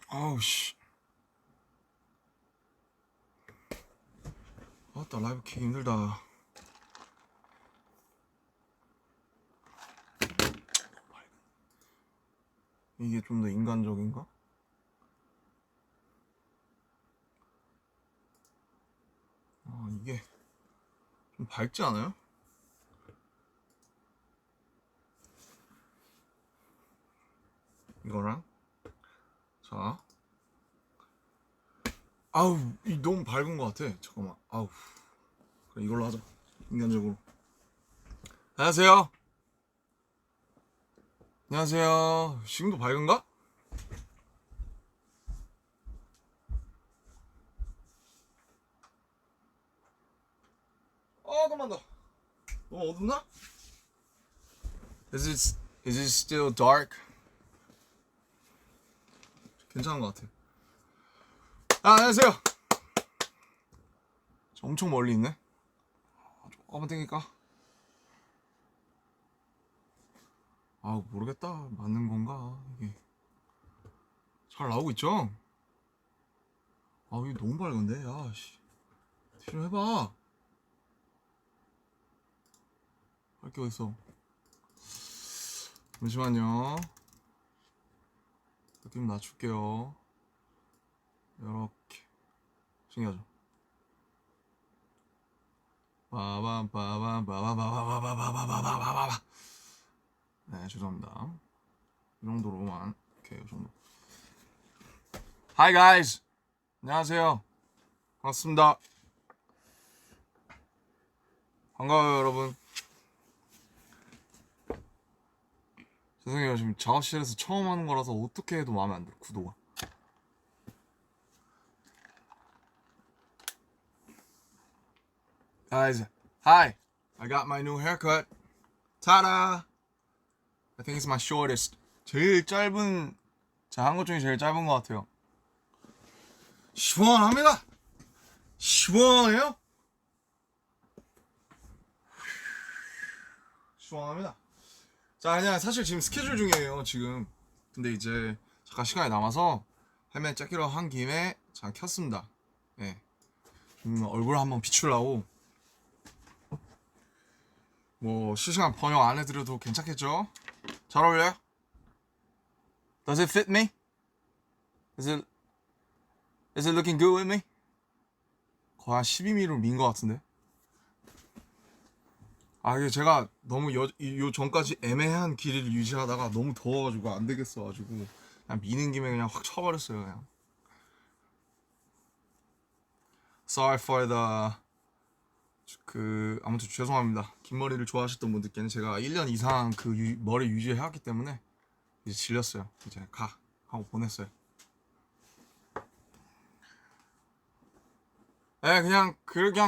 아우 씨. 아따 라이브 키기 힘들다. 이게 좀 더 인간적인가? 이게 좀 밝지 않아요? 이거랑 자 아우 이 너무 밝은 것 같아. 잠깐만. 아우 그래 이걸로 하자. 인간적으로. 안녕하세요. 안녕하세요. 지금도 밝은가? 잠깐만 더. 너무 어둡나? Is it still dark? 괜찮은 것 같아. 안녕하세요. 엄청 멀리 있네. 조금만 땡길까? 모르겠다. 맞는 건가? 이게 잘 나오고 있죠? 이게 너무 밝은데? 야씨. 좀 해봐. 할 게 어딨어. 잠시만요. 느낌 낮출게요. 이렇게 신기하죠? 빠밤빠밤빠바바바바바바바바바바바바. 네, 죄송합니다. 이 정도로만. 오케이, 이 정도. Hi guys. 안녕하세요. 반갑습니다. 반가워요, 여러분. 죄송해요. 지금 작업실에서 처음 하는 거라서 어떻게 해도 마음에 안 들어, 구도가. Guys, hi. I got my new haircut. Ta-da! I think it's my shortest. 제일 짧은, 제가 한 것 중에 제일 짧은 것 같아요. 시원합니다. 시원해요? 시원합니다. 자, 그냥 사실 지금 스케줄 중이에요, 지금. 근데 이제 잠깐 시간이 남아서 헬멧 째기로 한 김에 잠깐 켰습니다. 예. 얼굴 한번 비추려고. 뭐 실시간 번역 안 해드려도 괜찮겠죠? 잘 어울려요? Does it fit me? Is it looking good with me? 거의 한 12mm로 민 것 같은데. 이게 제가 너무 요 전까지 애매한 길이를 유지하다가 너무 더워가지고 안 되겠어가지고 그냥 미는 김에 그냥 확 쳐버렸어요, 그냥. Sorry for the 아무튼 죄송합니다. 긴 머리를 좋아하셨던 분들께는 제가 1년 이상 그 머리 유지해왔기 때문에 이제 질렸어요. 이제 하고 보냈어요. 네, 그냥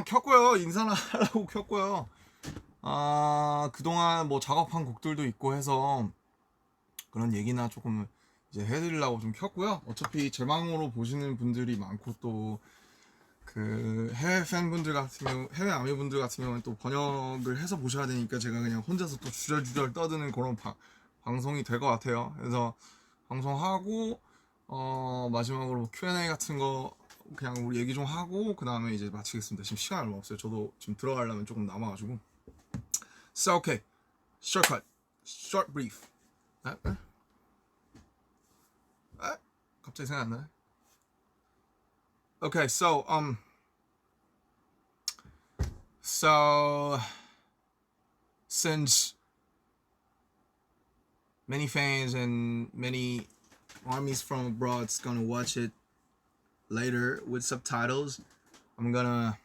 켰고요. 인사나 하려고 켰고요. 그동안 뭐 작업한 곡들도 있고 해서 그런 얘기나 조금 이제 해드리려고 좀 켰고요. 어차피 제 방으로 보시는 분들이 많고 또 그 해외 팬분들 같은 경우, 해외 아미분들 같은 경우는 또 번역을 해서 보셔야 되니까 제가 그냥 혼자서 또 주절주절 떠드는 그런 방송이 될 것 같아요. 그래서 방송하고 마지막으로 Q&A 같은 거 그냥 우리 얘기 좀 하고 그 다음에 이제 마치겠습니다. 지금 시간 얼마 없어요. 저도 지금 들어가려면 조금 남아가지고. So okay, shortcut, short brief. 갑자기 생각 안 나네. Okay, so since many fans and many armies from abroad's gonna watch it later with subtitles, I'm gonna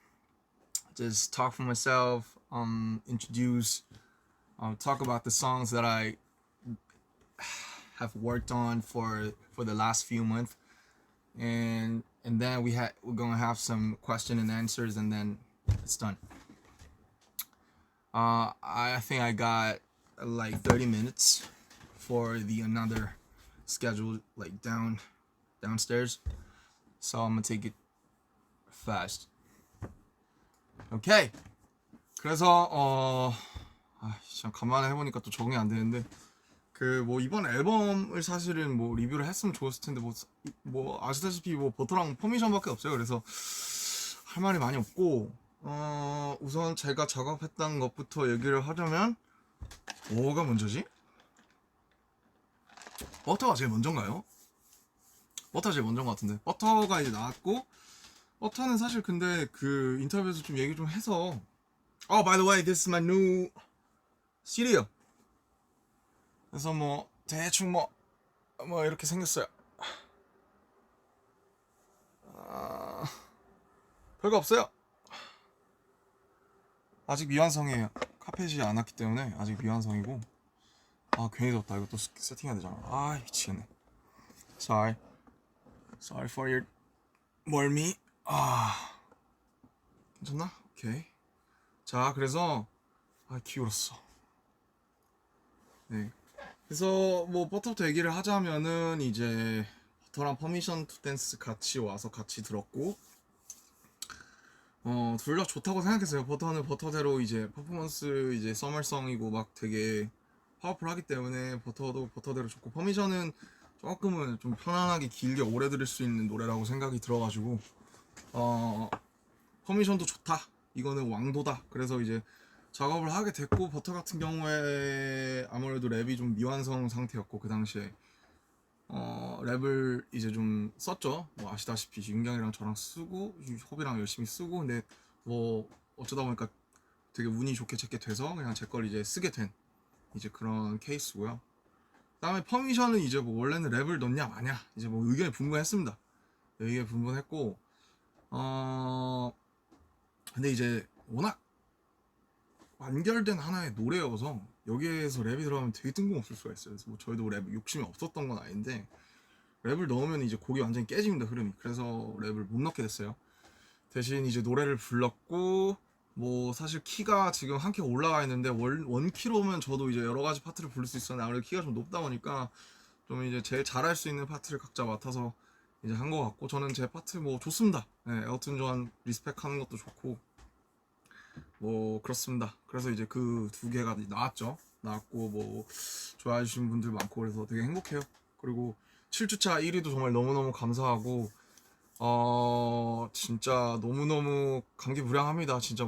just talk for myself, introduce, talk about the songs that I have worked on for the last few months, and then we're gonna have some question and answers, and then it's done. I think I got like 30 minutes for the another schedule like downstairs, so I'm gonna take it fast. Okay. 그래서 참 간만에 해보니까 또 적응이 안 되는데 그 뭐 이번 앨범을 사실은 뭐 리뷰를 했으면 좋았을 텐데 뭐 아시다시피 뭐 버터랑 퍼미션밖에 없어요. 그래서 할 말이 많이 없고 우선 제가 작업했던 것부터 얘기를 하자면 뭐가 먼저지? 버터가 제일 먼저인가요? 버터가 제일 먼저인 것 같은데 버터가 이제 나왔고 버터는 사실 근데 그 인터뷰에서 좀 얘기 좀 해서 by the way this is my new cereal 그래서 뭐 대충 뭐 이렇게 생겼어요. 별거 없어요. 아직 미완성이에요. 카펫이 안 왔기 때문에 아직 미완성이고 괜히 덥다. 이거 또 세팅해야 되잖아. 미치겠네. Sorry for your 멀미. 괜찮나? 오케이. 자, 그래서 기울었어. 네. 그래서 뭐 버터부터 얘기를 하자면은 이제 버터랑 퍼미션 투 댄스 같이 와서 같이 들었고 둘 다 좋다고 생각했어요. 버터는 버터대로 이제 퍼포먼스 이제 서멀성이고 막 되게 파워풀하기 때문에 버터도 버터대로 좋고 퍼미션은 조금은 좀 편안하게 길게 오래 들을 수 있는 노래라고 생각이 들어가지고 퍼미션도 좋다. 이거는 왕도다. 그래서 이제 작업을 하게 됐고 버터 같은 경우에 아무래도 랩이 좀 미완성 상태였고 그 당시에 랩을 이제 좀 썼죠. 뭐 아시다시피 윤경이랑 저랑 쓰고 호비랑 열심히 쓰고 근데 뭐 어쩌다 보니까 되게 운이 좋게 제게 돼서 그냥 제 걸 이제 쓰게 된 이제 그런 케이스고요. 그다음에 퍼미션은 이제 뭐 원래는 랩을 넣냐 마냐 이제 뭐 의견이 분분했습니다. 의견이 분분했고 근데 이제 워낙 완결된 하나의 노래여서 여기에서 랩이 들어가면 되게 뜬금없을 수가 있어요. 그래서 뭐 저희도 랩 욕심이 없었던 건 아닌데 랩을 넣으면 이제 곡이 완전히 깨집니다, 흐름이. 그래서 랩을 못 넣게 됐어요. 대신 이제 노래를 불렀고 뭐 사실 키가 지금 한 키 올라가 있는데 원 키로면 저도 이제 여러 가지 파트를 부를 수 있었는데 아무래도 키가 좀 높다 보니까 좀 이제 제일 잘할 수 있는 파트를 각자 맡아서 이제 한 것 같고 저는 제 파트 뭐 좋습니다. 네, 엘튼 존 리스펙하는 것도 좋고 뭐 그렇습니다. 그래서 이제 그 두 개가 나왔고 뭐 좋아해 주시는 분들 많고 그래서 되게 행복해요. 그리고 7주차 1위도 정말 너무너무 감사하고 진짜 너무너무 감기무량합니다. 진짜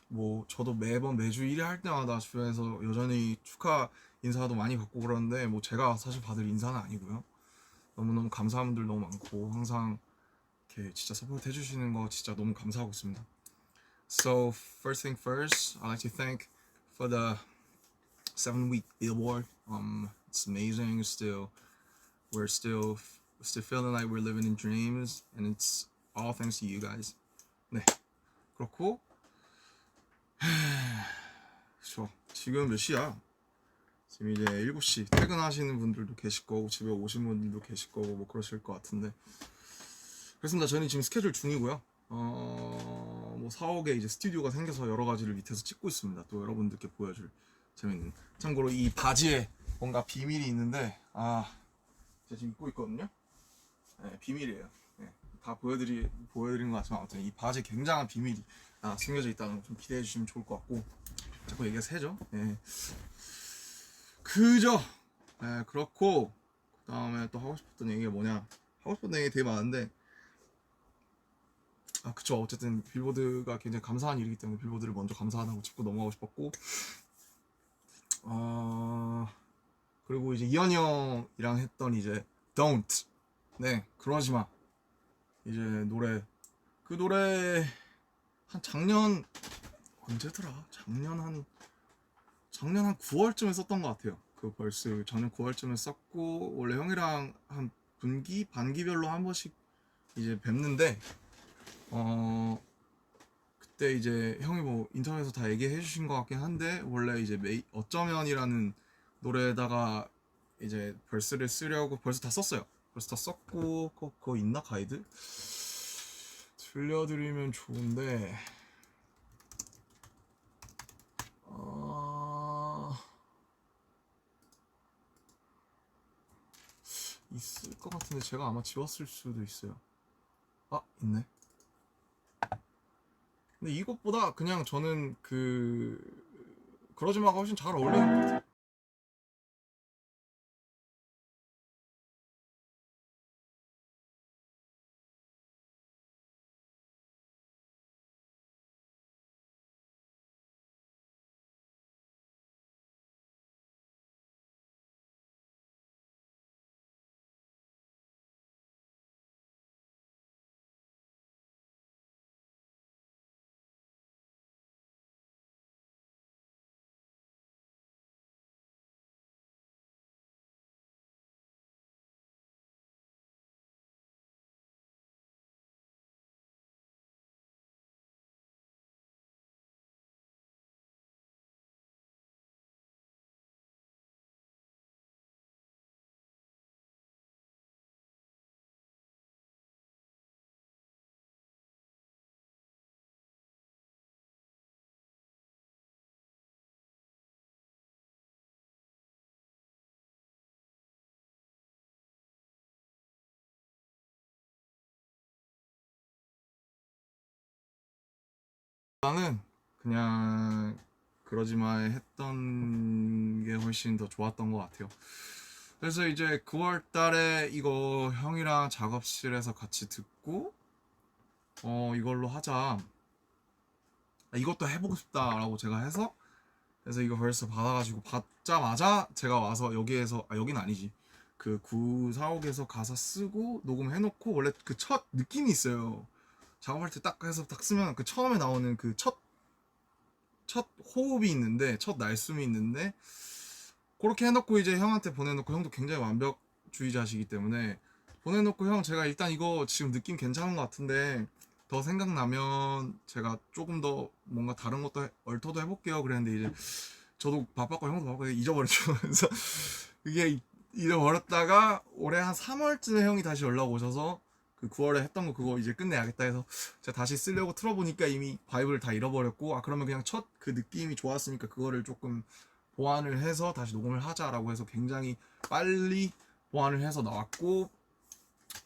뭐 저도 매주 1위 할 때마다 주변에서 여전히 축하 인사도 많이 받고 그러는데 뭐 제가 사실 받을 인사는 아니고요. 너무너무 감사한 분들 너무 많고 항상 이렇게 진짜 서포트 해주시는 거 진짜 너무 감사하고 있습니다. So first thing first, I'd like to thank for the 7-week Billboard. It's amazing. We're still feeling like we're living in dreams, and it's all thanks to you guys. 네, 그렇고 그렇죠. 지금 몇 시야? 지금 이제 7시. 퇴근하시는 분들도 계실 거고 집에 오신 분들도 계실 거고 뭐 그러실 것 같은데 그렇습니다. 저는 지금 스케줄 중이고요. 뭐 사옥에 이제 스튜디오가 생겨서 여러 가지를 밑에서 찍고 있습니다. 또 여러분들께 보여줄 재밌는. 참고로 이 바지에 뭔가 비밀이 있는데 제가 지금 입고 있거든요. 네, 비밀이에요. 네, 다 보여드린 것 같지만 아무튼 이 바지에 굉장한 비밀이 숨겨져 있다는 거 좀 기대해 주시면 좋을 것 같고 자꾸 얘기가 새죠. 네. 그죠. 네, 그렇고 그 다음에 또 하고 싶었던 얘기가 뭐냐. 하고 싶었던 얘기 되게 많은데 그쵸. 어쨌든 빌보드가 굉장히 감사한 일이기 때문에 빌보드를 먼저 감사하다고 짚고 넘어가고 싶었고 그리고 이제 이현이 형이랑 했던 이제 Don't 네 그러지마 이제 그 노래 한 작년 언제더라? 작년 한 9월쯤에 썼던 것 같아요. 그 벌스 작년 9월쯤에 썼고 원래 형이랑 한 반기별로 한 번씩 이제 뵙는데 그때 이제 형이 뭐 인터넷에서 다 얘기해 주신 것 같긴 한데 원래 이제 어쩌면이라는 노래에다가 이제 벌스를 쓰려고 벌스 다 썼어요. 벌스 다 썼고 그거 있나 가이드? 들려드리면 좋은데 있을 것 같은데 제가 아마 지웠을 수도 있어요. 있네. 근데 이것보다 그냥 저는 그러지마가 훨씬 잘 어울리는 것 같아요. 나는 그냥 그러지마 했던 게 훨씬 더 좋았던 것 같아요. 그래서 이제 9월 달에 이거 형이랑 작업실에서 같이 듣고 이걸로 하자, 이것도 해보고 싶다라고 제가 해서, 그래서 이거 벌써 받아가지고 받자마자 제가 와서 여기에서, 여긴 아니지, 그 945에서 가사 쓰고 녹음해놓고, 원래 그 첫 느낌이 있어요. 작업할 때 딱 해서 딱 쓰면 그 처음에 나오는 그 첫 호흡이 있는데, 첫 날숨이 있는데, 그렇게 해놓고 이제 형한테 보내놓고, 형도 굉장히 완벽주의자시기 때문에 보내놓고, 형 제가 일단 이거 지금 느낌 괜찮은 것 같은데 더 생각나면 제가 조금 더 뭔가 다른 것도 얼터도 해볼게요 그랬는데, 이제 저도 바빴고 형도 바빴고 잊어버렸죠. 그래서 이게 잃어버렸다가 올해 한 3월쯤에 형이 다시 연락 오셔서 그 9월에 했던 거 그거 이제 끝내야겠다 해서 제가 다시 쓰려고 틀어보니까 이미 바이브를 다 잃어버렸고, 그러면 그냥 첫 그 느낌이 좋았으니까 그거를 조금 보완을 해서 다시 녹음을 하자라고 해서 굉장히 빨리 보완을 해서 나왔고,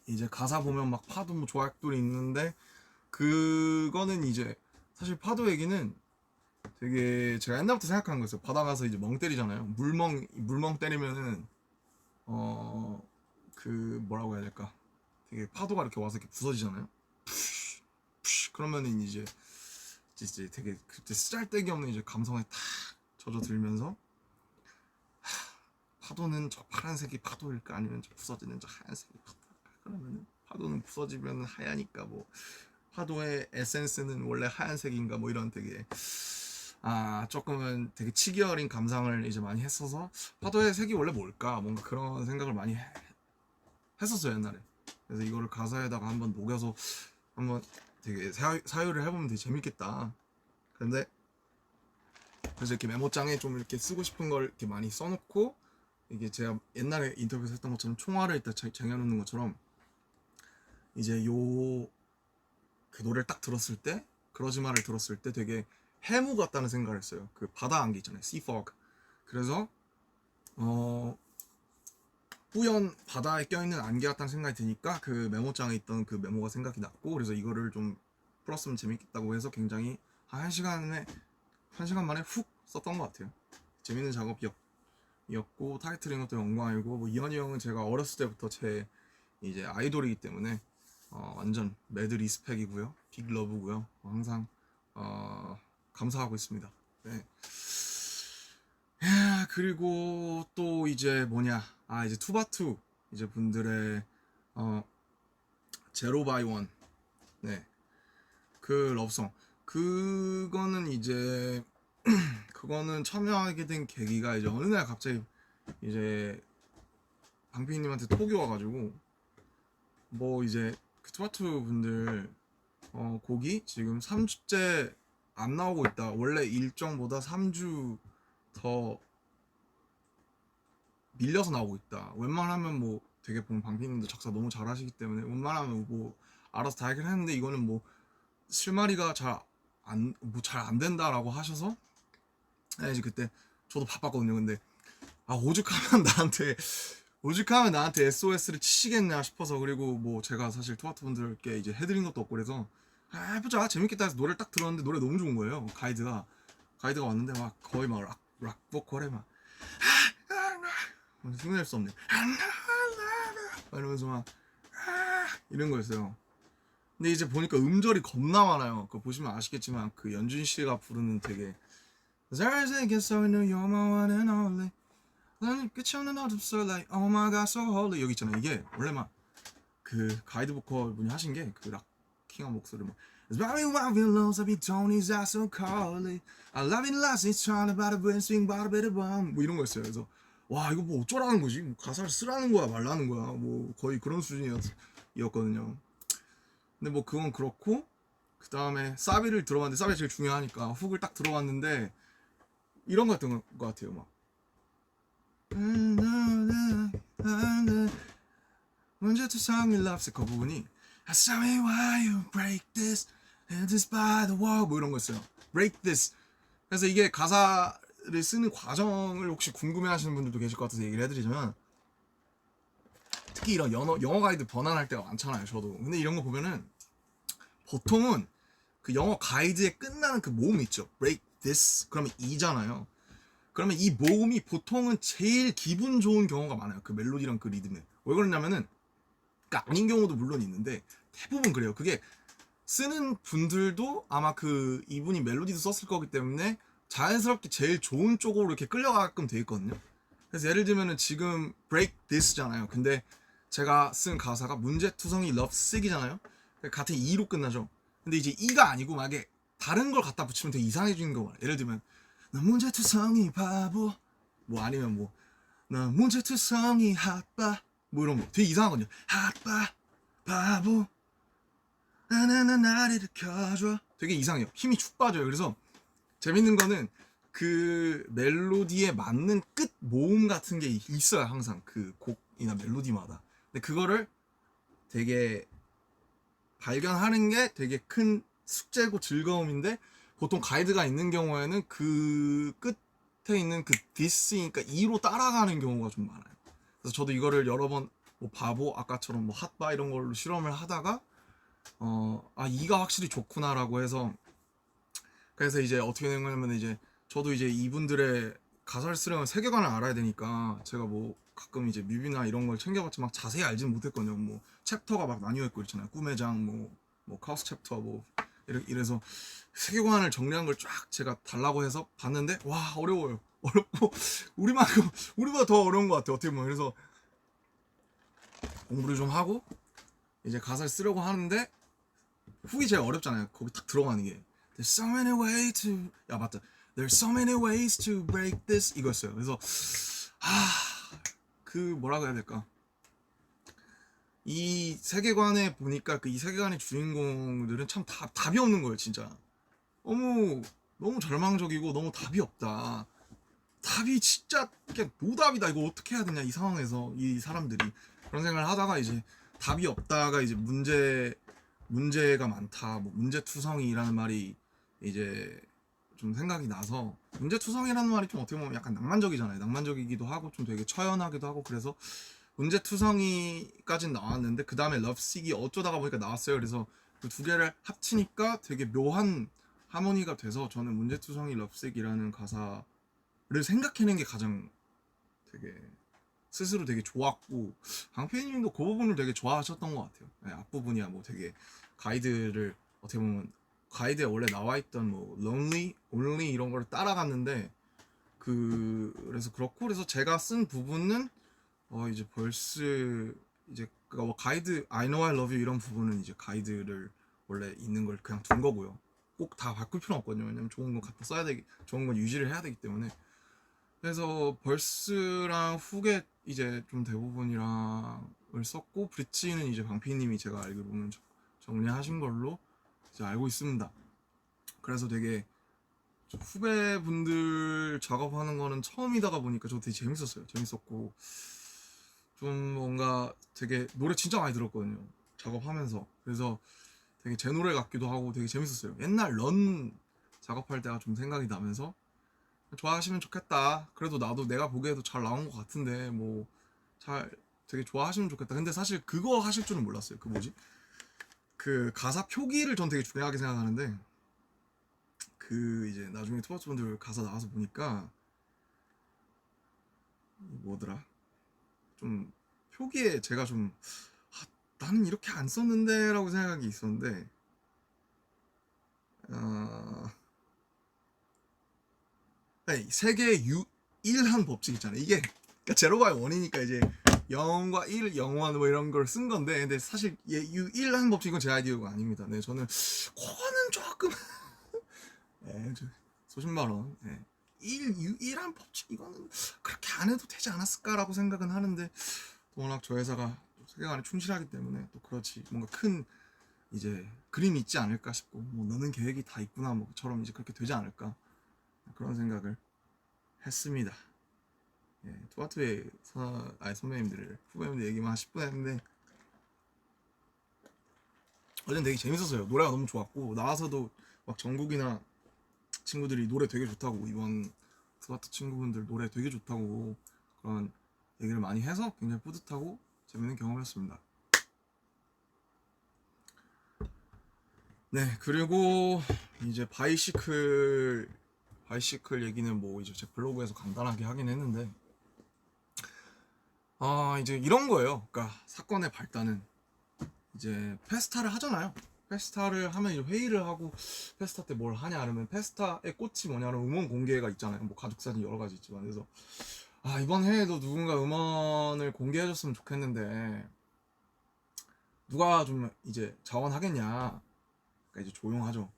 이제 가사 보면 막 파도 뭐 조약돌이 있는데, 그거는 이제 사실 파도 얘기는 되게 제가 옛날부터 생각하는 거였어요. 바다 가서 이제 멍 때리잖아요. 물멍 때리면은 그 뭐라고 해야 될까, 되게 파도가 이렇게 와서 이렇게 부서지잖아요. 그러면은 이제 되게 그때 쓰잘데기 없는 이제 감성에 탁 젖어들면서, 파도는 저 파란색이 파도일까, 아니면 저 부서지는 저 하얀색이 파도일까, 그러면은 파도는 부서지면 하얘니까 뭐 파도의 에센스는 원래 하얀색인가, 뭐 이런 되게 조금은 되게 치기 어린 감상을 이제 많이 했어서, 파도의 색이 원래 뭘까, 뭔가 그런 생각을 많이 했었어요 옛날에. 그래서 이거를 가사에다가 한번 녹여서 한번 되게 사유를 해보면 되게 재밌겠다. 근데 그래서 이렇게 메모장에 좀 이렇게 쓰고 싶은 걸 이렇게 많이 써놓고, 이게 제가 옛날에 인터뷰에서 했던 것처럼 총알을 딱 쟁여놓는 것처럼, 이제 그 노래를 딱 들었을 때, 그러지마를 들었을 때 되게 해무 같다는 생각을 했어요. 그 바다 안개 있잖아요, sea fog. 그래서 뿌연 바다에 껴있는 안개 같다는 생각이 드니까 그 메모장에 있던 그 메모가 생각이 났고, 그래서 이거를 좀 풀었으면 재밌겠다고 해서 굉장히 한 1시간 만에 훅 썼던 것 같아요. 재밌는 작업이었고, 타이틀인 것도 영광이고, 뭐 이현이 형은 제가 어렸을 때부터 제 이제 아이돌이기 때문에 완전 매드 리스펙이고요, 빅 러브고요. 항상 감사하고 있습니다. 네. 그리고 또 이제 뭐냐, 이제 투바투 이제 분들의 제로 바이 원, 네, 그 러브송, 그거는 이제 그거는 참여하게 된 계기가 이제 어느 날 갑자기 이제 방피님한테 톡이 와가지고, 뭐 이제 그 투바투 분들 곡이 지금 3주째 안 나오고 있다. 원래 일정보다 3주 더 밀려서 나오고 있다. 웬만하면 뭐 되게 보면 방피님도 작사 너무 잘하시기 때문에 웬만하면 뭐 알아서 다 하긴 했는데, 이거는 뭐 실마리가 잘 안 된다라고 하셔서, 이제 그때 저도 바빴거든요. 근데 오죽하면 나한테 SOS를 치시겠냐 싶어서, 그리고 뭐 제가 사실 투바투 분들께 이제 해드린 것도 없고, 그래서 해보자 재밌겠다 해서 노래를 딱 들었는데 노래 너무 좋은 거예요. 가이드가 왔는데 막 거의 막 락 보컬에 막 흉낼 수 없네 이러면서 막 이런 거였어요. 근데 이제 보니까 음절이 겁나 많아요. 그거 보시면 아시겠지만 그 연준 씨가 부르는 되게 잘생겼어 you're my one and only, 나는 끝이 없는 어둠속 like oh my god so holy, 여기 있잖아요. 이게 원래 막 그 가이드 보컬 분이 하신 게 그 락킹한 목소리 막 It's very wild willows of Tony's are so cold, I love it last it's trying about a brain swing about a bit of bomb, 뭐 이런 거였어요. 그래서 와 이거 뭐 어쩌라는 거지, 뭐 가사를 쓰라는 거야 말라는 거야, 뭐 거의 그런 수준이었거든요. 근데 뭐 그건 그렇고, 그 다음에 사비를 들어봤는데, 사비가 제일 중요하니까 훅을 딱 들어봤는데 이런 거였던 것 같아요. 막 먼저 투성이 럽스 그 부분이 I saw me why you break this and this by the wall, 뭐 이런 거였어요. break this. 그래서 이게 가사를 쓰는 과정을 혹시 궁금해하시는 분들도 계실 것 같아서 얘기를 해드리자면, 특히 이런 영어 가이드 번안할 때가 많잖아요 저도. 근데 이런 거 보면은 보통은 그 영어 가이드에 끝나는 그 모음 있죠. break this 그러면 이잖아요. 그러면 이 모음이 보통은 제일 기분 좋은 경우가 많아요. 그 멜로디랑 그 리듬에. 왜 그러냐면은 그러니까 아닌 경우도 물론 있는데 대부분 그래요. 그게 쓰는 분들도 아마 그 이분이 멜로디도 썼을 거기 때문에 자연스럽게 제일 좋은 쪽으로 이렇게 끌려가게끔 돼 있거든요. 그래서 예를 들면은 지금 break this잖아요. 근데 제가 쓴 가사가 문제투성이 love sick이잖아요. 같은 E로 끝나죠. 근데 이제 E가 아니고 만약에 다른 걸 갖다 붙이면 되게 이상해지는 거예요. 예를 들면 나 문제투성이 바보 뭐 아니면 뭐 나 문제투성이 핫바 뭐 이런 거 되게 이상하거든요. 핫바 바보 나나나 나를 일으켜줘 되게 이상해요. 힘이 축 빠져요. 그래서 재밌는 거는 그 멜로디에 맞는 끝 모음 같은 게 있어요. 항상 그 곡이나 멜로디마다. 근데 그거를 되게 발견하는 게 되게 큰 숙제고 즐거움인데 보통 가이드가 있는 경우에는 그 끝에 있는 그 디스니까 E로 따라가는 경우가 좀 많아요. 그래서 저도 이거를 여러 번 뭐 바보 아까처럼 뭐 핫바 이런 걸로 실험을 하다가 E가 확실히 좋구나라고 해서 그래서 이제 어떻게 된 거냐면 이제 저도 이제 이분들의 가사를 쓰려면 세계관을 알아야 되니까 제가 뭐 가끔 이제 뮤비나 이런 걸 챙겨봤지 막 자세히 알지는 못했거든요. 뭐 챕터가 막 나뉘어 있고 있잖아요. 꿈의 장, 뭐 카우스 챕터 뭐 이래서 세계관을 정리한 걸 쫙 제가 달라고 해서 봤는데 와 어려워요. 어렵고 우리보다 더 어려운 것 같아요. 어떻게 보면 그래서 공부를 좀 하고 이제 가사를 쓰려고 하는데 훅이 제일 어렵잖아요. 거기 딱 들어가는 게 There's so many ways to 야 맞다 There's so many ways to break this 이거였어요. 그래서 그 뭐라고 해야 될까 이 세계관에 보니까 그 이 세계관의 주인공들은 참 답이 없는 거예요. 진짜 너무 절망적이고 너무 답이 없다. 답이 진짜 그냥 노답이다. 이거 어떻게 해야 되냐 이 상황에서 이 사람들이 그런 생각을 하다가 이제 답이 없다가 이제 문제가 많다. 뭐 문제투성이라는 말이 이제 좀 생각이 나서 문제투성이라는 말이 좀 어떻게 보면 약간 낭만적이잖아요. 낭만적이기도 하고 좀 되게 처연하기도 하고 그래서 문제투성이까진 나왔는데 그 다음에 러브식이 어쩌다가 보니까 나왔어요. 그래서 그 두 개를 합치니까 되게 묘한 하모니가 돼서 저는 문제투성이 러브식이라는 가사를 생각해낸 게 가장 되게 스스로 되게 좋았고 강PD님도 그 부분을 되게 좋아하셨던 것 같아요. 네, 앞부분이야 뭐 되게 가이드를 어떻게 보면 가이드에 원래 나와있던 뭐 lonely, only 이런 걸 따라갔는데 그래서 그렇고 그래서 제가 쓴 부분은 이제 벌스 이제 뭐 가이드 I know I love you 이런 부분은 이제 가이드를 원래 있는 걸 그냥 둔 거고요. 꼭 다 바꿀 필요는 없거든요. 왜냐면 좋은 거 갖다 써야 되기 좋은 건 유지를 해야 되기 때문에 그래서 벌스랑 훅에 이제 좀 대부분이랑을 썼고 브릿지는 이제 방피님이 제가 알기로는 정리하신 걸로 이제 알고 있습니다. 그래서 되게 후배분들 작업하는 거는 처음이다가 보니까 저 되게 재밌었어요. 재밌었고 좀 뭔가 되게 노래 진짜 많이 들었거든요. 작업하면서 그래서 되게 제 노래 같기도 하고 되게 재밌었어요. 옛날 런 작업할 때가 좀 생각이 나면서 좋아하시면 좋겠다. 그래도 나도 내가 보기에도 잘 나온 것 같은데 뭐 잘 되게 좋아하시면 좋겠다. 근데 사실 그거 하실 줄은 몰랐어요. 그 뭐지? 그 가사 표기를 전 되게 중요하게 생각하는데 그 이제 나중에 투바투분들 가사 나와서 보니까 뭐더라? 좀 표기에 제가 좀 나는 이렇게 안 썼는데 라고 생각한 게 있었는데 세계의 유일한 법칙 있잖아요. 이게 그러니까 제로가 원이니까 이제 0과 1, 0원 뭐 이런 걸 쓴 건데 근데 사실 유일한 법칙은 제 아이디어가 아닙니다. 네, 저는 그거는 조금 네, 수십만 원 네. 유일한 법칙 이거는 그렇게 안 해도 되지 않았을까라고 생각은 하는데 워낙 저 회사가 세계관에 충실하기 때문에 또 그렇지 뭔가 큰 이제 그림이 있지 않을까 싶고 뭐 너는 계획이 다 있구나 뭐처럼 이제 그렇게 되지 않을까 그런 생각을 했습니다. 예, 투아투의 선배님들 후배님들 얘기만 한 10분 했는데 어제는 되게 재밌었어요. 노래가 너무 좋았고 나와서도 막 전국이나 친구들이 노래 되게 좋다고 이번 투아투 친구분들 노래 되게 좋다고 그런 얘기를 많이 해서 굉장히 뿌듯하고 재밌는 경험이었습니다. 네, 그리고 이제 바이시클 얘기는 뭐 이제 제 블로그에서 간단하게 하긴 했는데, 이제 이런 거예요. 그러니까 사건의 발단은 이제 페스타를 하잖아요. 페스타를 하면 이제 회의를 하고, 페스타 때 뭘 하냐 하면, 페스타의 꽃이 뭐냐면 음원 공개가 있잖아요. 뭐 가족 사진 여러 가지 있지만. 그래서 이번 해에도 누군가 음원을 공개해줬으면 좋겠는데 누가 좀 이제 자원하겠냐. 그러니까 이제 조용하죠.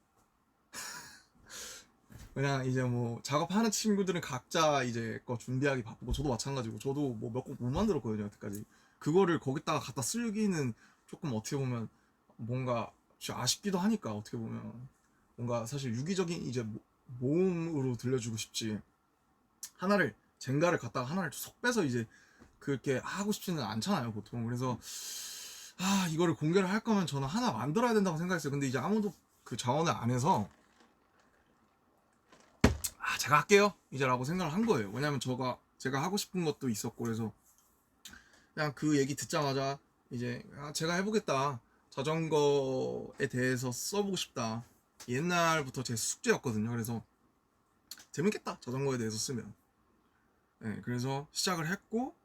그냥 이제 뭐 작업하는 친구들은 각자 이제 거 준비하기 바쁘고, 저도 마찬가지고, 저도 뭐 몇 곡 못 만들었거든요 여태까지. 그거를 거기다가 갖다 쓰기는 조금 어떻게 보면 뭔가 아쉽기도 하니까, 어떻게 보면 뭔가 사실 유기적인 이제 모음으로 들려주고 싶지, 하나를 젠가를 갖다가 하나를 속 빼서 이제 그렇게 하고 싶지는 않잖아요 보통. 그래서 이거를 공개를 할 거면 저는 하나 만들어야 된다고 생각했어요. 근데 이제 아무도 그 자원을 안 해서 제가 할게요 이제라고 생각을 한 거예요. 왜냐면 제가 하고 싶은 것도 있었고, 그래서 그냥 그 얘기 듣자마자 이제 제가 해보겠다, 자전거에 대해서 써보고 싶다, 옛날부터 제 숙제였거든요. 그래서 재밌겠다 자전거에 대해서 쓰면. 네, 그래서 시작을 했고,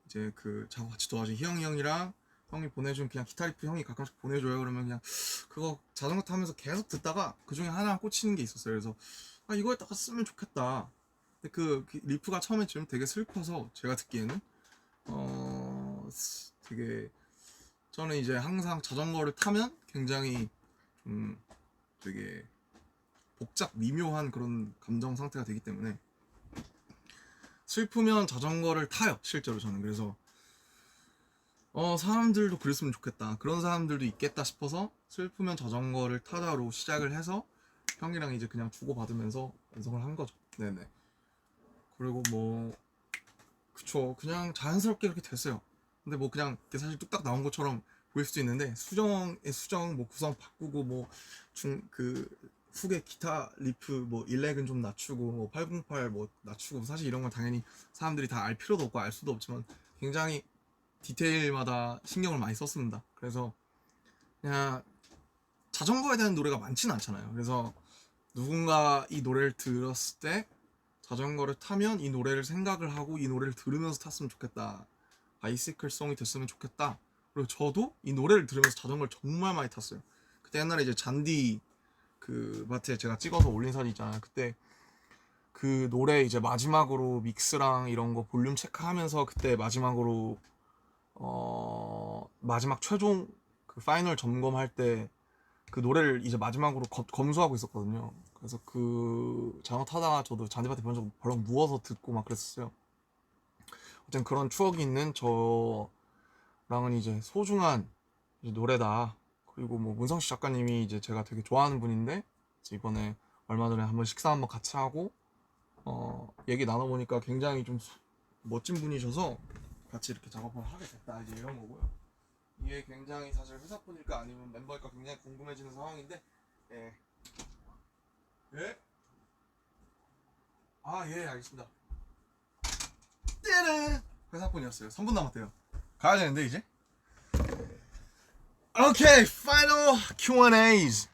이제 그 작업 같이 도와준 희영이 형이랑, 형이 보내준 그냥 기타 리프 형이 가끔씩 보내줘요. 그러면 그냥 그거 자전거 타면서 계속 듣다가 그 중에 하나 꽂히는 게 있었어요. 그래서 이거에다가 쓰면 좋겠다. 근데 그 리프가 처음에 좀 되게 슬퍼서, 제가 듣기에는 되게, 저는 이제 항상 자전거를 타면 굉장히 좀 되게 복잡 미묘한 그런 감정 상태가 되기 때문에, 슬프면 자전거를 타요 실제로 저는. 그래서 사람들도 그랬으면 좋겠다, 그런 사람들도 있겠다 싶어서 슬프면 자전거를 타다로 시작을 해서 형이랑 이제 그냥 주고받으면서 완성을 한 거죠. 네네. 그리고 뭐 그쵸, 그냥 자연스럽게 이렇게 됐어요. 근데 뭐 그냥 사실 뚝딱 나온 것처럼 보일 수도 있는데, 수정 뭐 구성 바꾸고, 뭐 그 후계 기타 리프 뭐 일렉은 좀 낮추고, 뭐 808 뭐 낮추고, 사실 이런 건 당연히 사람들이 다 알 필요도 없고 알 수도 없지만 굉장히 디테일마다 신경을 많이 썼습니다. 그래서 그냥 자전거에 대한 노래가 많지는 않잖아요. 그래서 누군가 이 노래를 들었을 때 자전거를 타면 이 노래를 생각을 하고 이 노래를 들으면서 탔으면 좋겠다, 바이시클 송이 됐으면 좋겠다. 그리고 저도 이 노래를 들으면서 자전거를 정말 많이 탔어요. 그때 옛날에 이제 잔디 그 마트에 제가 찍어서 올린 사진 있잖아요. 그때 그 노래 이제 마지막으로 믹스랑 이런 거 볼륨 체크하면서, 그때 마지막으로 마지막 최종 그 파이널 점검할 때 그 노래를 이제 마지막으로 검수하고 있었거든요. 그래서 그 자전거 타다가 저도 잔디밭에 벌렁 누워서 듣고 막 그랬었어요. 어쨌든 그런 추억이 있는 저랑은 이제 소중한 이제 노래다. 그리고 뭐 문성식 작가님이 이제 제가 되게 좋아하는 분인데, 이번에 얼마 전에 한번 식사 한번 같이 하고 얘기 나눠보니까 굉장히 좀 멋진 분이셔서 같이 이렇게 작업을 하게 됐다, 이제 이런 거고요. 이게 굉장히 사실 회사분일까 아니면 멤버일까 굉장히 궁금해지는 상황인데, 예. 예? 예, 알겠습니다. 띠르! 회사분이었어요. 3분 남았대요. 가야 되는데 이제. Okay, final Q&As.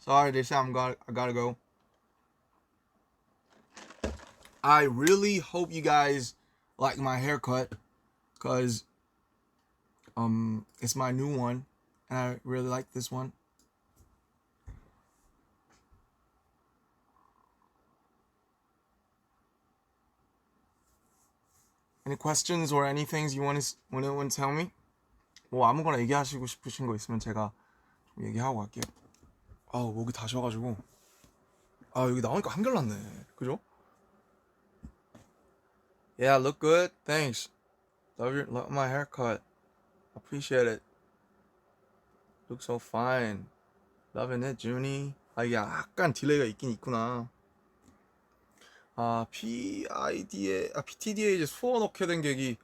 Sorry, this time I gotta go. I really hope you guys like my haircut, cause it's my new one, and I really like this one. Any questions or anything you want to tell me? 뭐 아무거나 얘기하시고 싶으신 거 있으면 제가 좀 얘기하고 갈게요. 목이 다 쉬어가지고. 여기 나오니까 한결났네. 그죠? Yeah, look good. Thanks. Love my haircut. Appreciate it. Look so fine. Loving it, Junie. 이게 약간 딜레이가 있긴 있구나. PTD에 이제 수어 넣게 된 계기.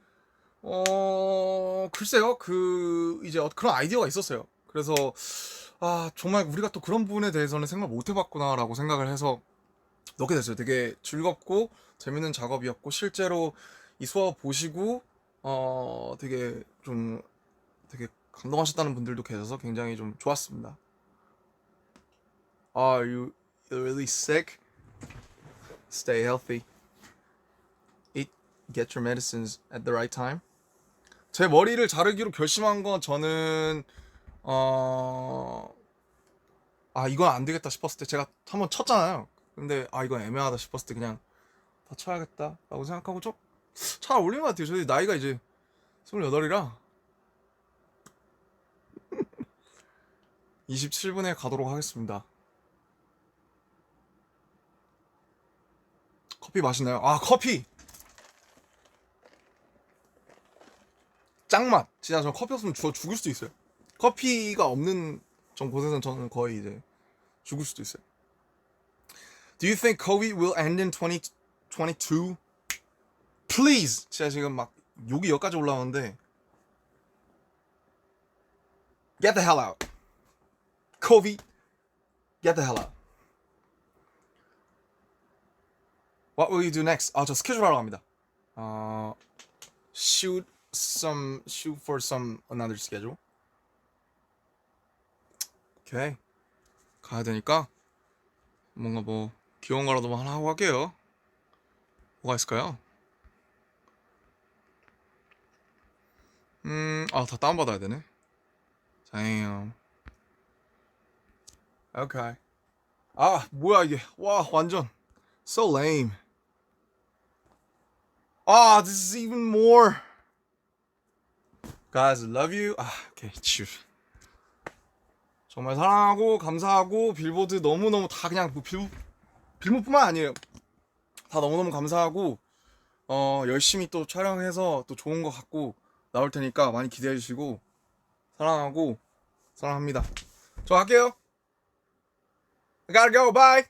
글쎄요. 이제 그런 아이디어가 있었어요. 그래서 정말 우리가 또 그런 부분에 대해서는 생각 못 해봤구나라고 생각을 해서 넣게 됐어요. 되게 즐겁고 재밌는 작업이었고, 실제로 이 수업 보시고 되게 감동하셨다는 분들도 계셔서 굉장히 좀 좋았습니다. Are you really sick? Stay healthy. Get your medicines at the right time. 제 머리를 자르기로 결심한 건 저는 이건 안 되겠다 싶었을 때 제가 한번 쳤잖아요. 근데 이건 애매하다 싶었을 때 그냥 다 쳐야겠다라고 생각하고 좀 잘 어울리는 것 같아요. 저희 나이가 이제 28이라 27분에 가도록 하겠습니다. 커피 맛있나요? 커피 짱맛. 진짜 저 커피 없으면 죽을 수도 있어요. 커피가 없는 전 곳에서는 저는 거의 이제 죽을 수도 있어요. Do you think COVID will end in 2022? Please. 제가 지금 막 욕이 여기까지 올라오는데 Get the hell out. COVID. Get the hell out. What will you do next? 저 스케줄 하러 갑니다. Shoot for some another schedule. 오케이. 가야 되니까 뭔가 뭐 귀여운 거라도 하나 하고 갈게요. 뭐가 있을까요? 다 다운받아야 되네. Damn. 오케이. 뭐야 이게. 와, 완전 so lame. This is even more. Guys, I love you. 오케이, 치우. 정말 사랑하고 감사하고 빌보드 너무너무 다 그냥 뭐 빌보드뿐만 아니에요. 다 너무너무 감사하고 열심히 또 촬영해서 또 좋은 거 갖고 나올 테니까 많이 기대해 주시고 사랑하고 사랑합니다. 저 갈게요. I gotta go. Bye.